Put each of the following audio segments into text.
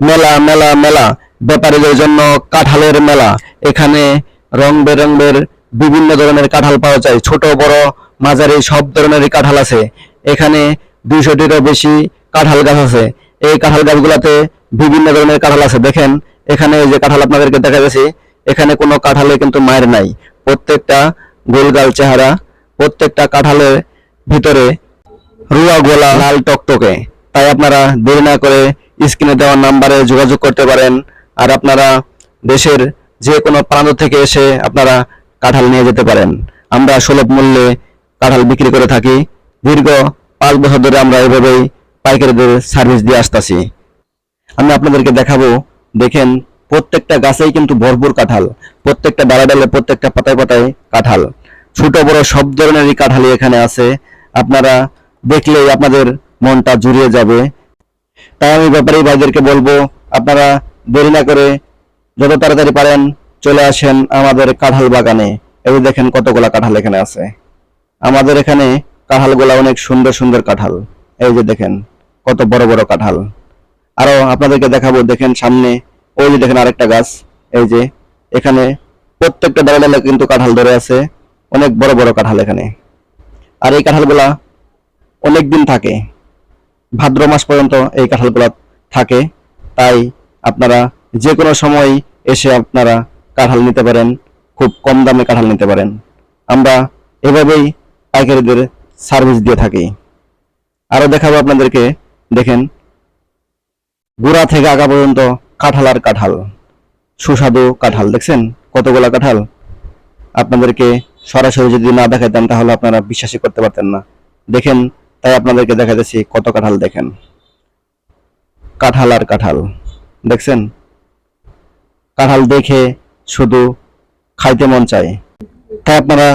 মেলা মেলা মেলা, ব্যাপারীদের জন্য কাঁঠালের মেলা। এখানে রং বেরঙের বিভিন্ন ধরনের কাঁঠাল পাওয়া যায়, ছোট বড় মাঝারি সব ধরনেরই কাঁঠাল আছে। এখানে 200টিরও বেশি কাঁঠাল গাছ আছে। এই কাঁঠাল গাছগুলোতে বিভিন্ন ধরনের কাঁঠাল আছে। দেখেন এখানে এই যে কাঁঠাল আপনাদেরকে দেখা যাচ্ছে, এখানে কোনো কাঁঠালে কিন্তু মায়ের নাই, প্রত্যেকটা গোলগাল চেহারা, প্রত্যেকটা কাঁঠালের ভিতরে রুয়া গোলা লাল টকটকে। তাই আপনারা দেরি না করে স্ক্রিনে দেওয়া নাম্বারে যোগাযোগ করতে পারেন। আর আপনারা দেশের যে কোনো প্রান্ত থেকে এসে আপনারা কাঁঠাল নিয়ে যেতে পারেন। আমরা সুলভ মূল্যে কাঁঠাল বিক্রি করে থাকি। দীর্ঘ 5 বছর ধরে আমরা এভাবেই পাইকারিদের সার্ভিস দিয়ে আসতেছি। আমি আপনাদেরকে দেখাবো, দেখেন প্রত্যেকটা গাছেই কিন্তু ভরপুর কাঁঠাল, প্রত্যেকটা ডালে ডালে প্রত্যেকটা পাতায় পাতায় কাঁঠাল, ছোট বড় সব ধরনেরই কাঁঠালই এখানে আছে। আপনারা দেখলেই আপনাদের মনটা জুড়িয়ে যাবে। তাই আমি ব্যাপারী ভাইদেরকে বলবো, আপনারা দেরি না করে যত তাড়াতাড়ি পারেন চলে আসেন আমাদের কাঁঠাল বাগানে। এই যে দেখেন কতগুলা কাঁঠাল এখানে আছে। আমাদের এখানে কাঁঠালগুলা অনেক সুন্দর সুন্দর কাঁঠাল। এই যে দেখেন কত বড় বড় কাঁঠাল। আরো আপনাদেরকে দেখাবো, দেখেন সামনে ওই যে দেখেন আরেকটা গাছ। এই যে এখানে প্রত্যেকটা ডালে ডালে কিন্তু কাঁঠাল ধরে আছে, অনেক বড় বড় কাঁঠাল এখানে। আর এই কাঁঠালগুলা অনেক দিন থাকে, ভাদ্র মাস পর্যন্ত এই কাঁঠালগুলা থাকে। তাই আপনারা যে কোনো সময় এসে আপনারা কাঁঠাল নিতে পারেন, খুব কম দামে কাঁঠাল নিতে পারেন। আমরা এভাবেই পাইকারিদের সার্ভিস দিয়ে থাকি। আরো দেখাবো আপনাদেরকে, দেখেন গোড়া থেকে আগা পর্যন্ত কাঁঠাল আর কাঁঠাল, সুস্বাদু কাঁঠাল। দেখছেন কতগুলা কাঁঠাল। আপনাদেরকে সরাসরি যদি না দেখাইতাম তাহলে আপনারা বিশ্বাসই করতে পারতেন না। দেখেন তাই আপনাদেরকে দেখাতেছি কত কাঁঠাল। দেখেন কাঁঠাল আর কাঁঠাল, দেখছেন কাঁঠাল দেখে শুধু খাইতে মন চায়। তাই আপনারা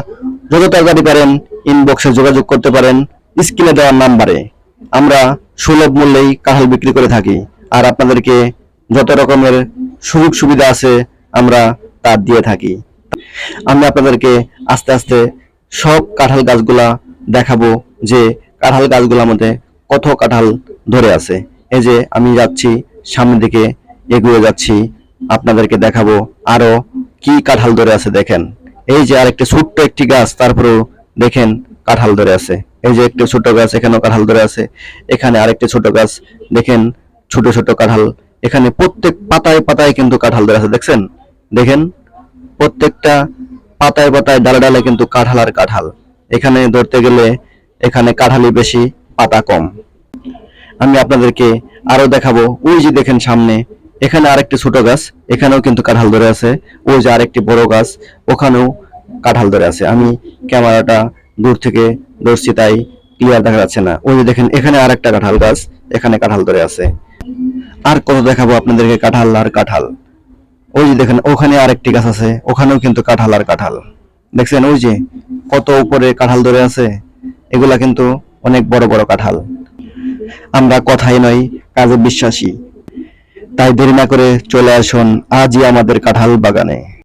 যত তাড়াতাড়ি পারেন ইনবক্সে যোগাযোগ করতে পারেন স্ক্রিনে দেওয়ার নাম্বারে। আমরা সুলভ মূল্যেই কাঁঠাল বিক্রি করে থাকি। আর আপনাদেরকে যত রকমের সুযোগ সুবিধা আছে আমরা তা দিয়ে থাকি। আমি আপনাদেরকে আস্তে আস্তে সব কাঁঠাল গাছগুলা দেখাবো, যে কাঁঠাল গাছগুলোর মধ্যে কত কাঁঠাল ধরে আছে। এই যে আমি যাচ্ছি সামনের দিকে, এগিয়ে যাচ্ছি, আপনাদেরকে দেখাবো আরো কি কাঁঠাল ধরে আছে। দেখেন এই যে আরেকটি ছোট্ট একটি গাছ, তারপরেও দেখেন কাঁঠাল ধরে আছে। এই যে একটি ছোট গাছ, এখানেও কাঁঠাল ধরে আছে। এখানে আরেকটি ছোট গাছ, দেখেন ছোট ছোট কাঁঠাল। এখানে প্রত্যেক পাতায় পাতায় কিন্তু কাঁঠাল ধরে আছে। দেখছেন, দেখেন প্রত্যেকটা পাতায় পাতায় ডালে ডালে কিন্তু কাঁঠাল আর কাঁঠাল। এখানে ধরতে গেলে এখানে কাঁঠালই বেশি, পাতা কম। আমি আপনাদেরকে আরো দেখাবো, ওই যে দেখেন সামনে এখানে আরেকটি ছোট গাছ, এখানেও কিন্তু কাঁঠাল ধরে আছে। ওই যে আরেকটি বড় গাছ, ওখানেও কাঁঠাল ধরে আছে। আমি ক্যামেরাটা দূর থেকে ধরছি তাই ক্লিয়ার দেখা যাচ্ছে না। ওই যে দেখেন এখানে আরেকটা কাঁঠাল গাছ, এখানে কাঁঠাল ধরে আছে। আর কত দেখাবো আপনাদেরকে কাঁঠাল আর কাঁঠাল। ওই যে দেখেন ওখানে আরেকটি গাছ আছে, ওখানেও কিন্তু কাঁঠাল আর কাঁঠাল। দেখছেন ওই যে কত উপরে কাঁঠাল ধরে আছে। এগুলা কিন্তু অনেক বড় বড় কাঁঠাল। আমরা কথাই নয় কাজে বিশ্বাসী। তাই দেরি না করে চলে আসুন আজই আমাদের কাঁঠাল বাগানে।